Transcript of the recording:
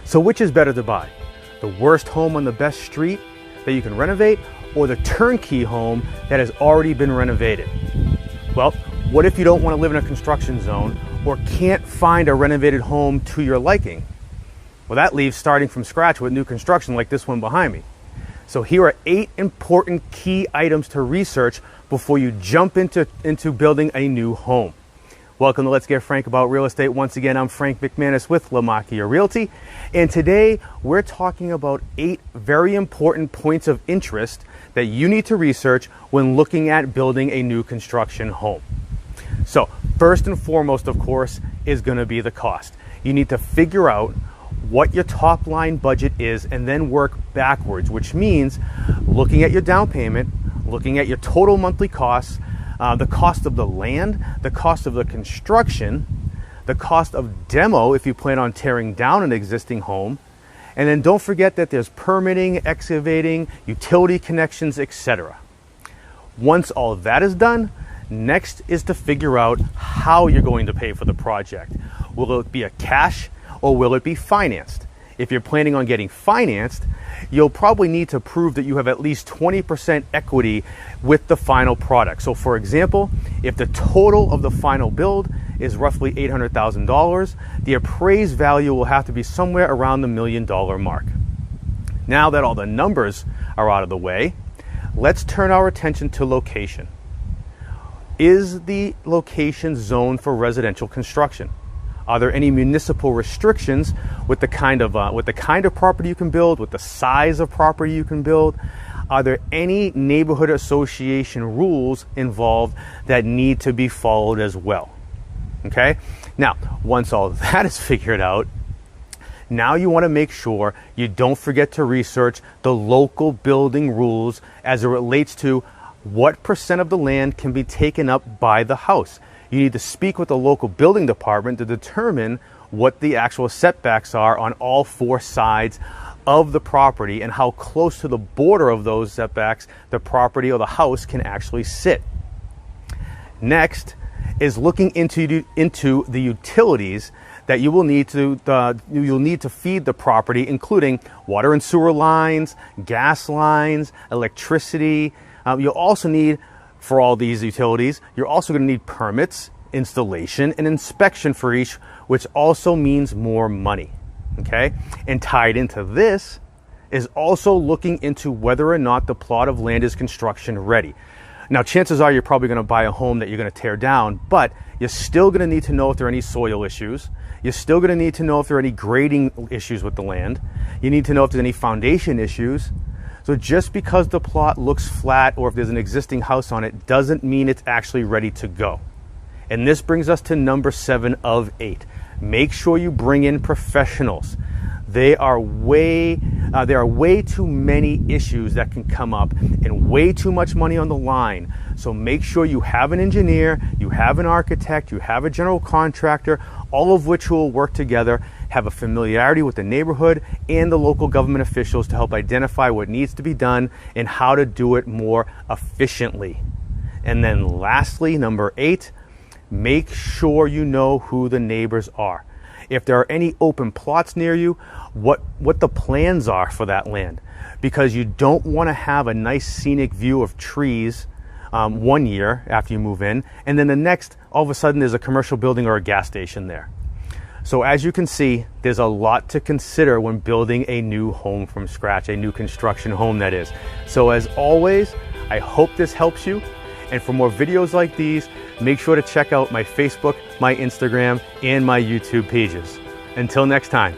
So which is better to buy? The worst home on the best street that you can renovate, or the turnkey home that has already been renovated? Well, what if you don't want to live in a construction zone or can't find a renovated home to your liking? Well, that leaves starting from scratch with new construction like this one behind me. So here are 8 important key items to research before you jump into building a new home. Welcome to Let's Get Frank About Real Estate. Once again, I'm Frank McManus with Lamakia Realty. And today we're talking about 8 very important points of interest that you need to research when looking at building a new construction home. So first and foremost, of course, is going to be the cost. You need to figure out what your top line budget is and then work backwards, which means looking at your down payment, looking at your total monthly costs, the cost of the land, the cost of the construction, the cost of demo if you plan on tearing down an existing home, and then don't forget that there's permitting, excavating, utility connections, etc. Once all of that is done, next is to figure out how you're going to pay for the project. Will it be a cash or will it be financed? If you're planning on getting financed, you'll probably need to prove that you have at least 20% equity with the final product. So for example, if the total of the final build is roughly $800,000, the appraised value will have to be somewhere around the $1 million mark. Now that all the numbers are out of the way, let's turn our attention to location. Is the location zoned for residential construction? Are there any municipal restrictions with the kind of property you can build, with the size of property you can build? Are there any neighborhood association rules involved that need to be followed as well? Okay. Now, once all that is figured out, now you want to make sure you don't forget to research the local building rules as it relates to what percent of the land can be taken up by the house. You need to speak with the local building department to determine what the actual setbacks are on all 4 sides of the property and how close to the border of those setbacks the property or the house can actually sit. Next is looking into the utilities that you will need to feed the property, including water and sewer lines, gas lines, electricity. You'll also need, for all these utilities, you're also going to need permits, installation, and inspection for each, which also means more money. Okay? And tied into this is also looking into whether or not the plot of land is construction ready. Now, chances are you're probably going to buy a home that you're going to tear down, but you're still going to need to know if there are any soil issues. You're still going to need to know if there are any grading issues with the land. You need to know if there's any foundation issues. So just because the plot looks flat or if there's an existing house on it doesn't mean it's actually ready to go. And this brings us to number 7 of 8. Make sure you bring in professionals. There are way too many issues that can come up and way too much money on the line. So make sure you have an engineer, you have an architect, you have a general contractor, all of which will work together, have a familiarity with the neighborhood and the local government officials to help identify what needs to be done and how to do it more efficiently. And then lastly, number 8, make sure you know who the neighbors are. If there are any open plots near you, what the plans are for that land. Because you don't want to have a nice scenic view of trees one year after you move in, and then the next, all of a sudden there's a commercial building or a gas station there. So as you can see, there's a lot to consider when building a new home from scratch, a new construction home that is. So as always, I hope this helps you. And for more videos like these, make sure to check out my Facebook, my Instagram, and my YouTube pages. Until next time.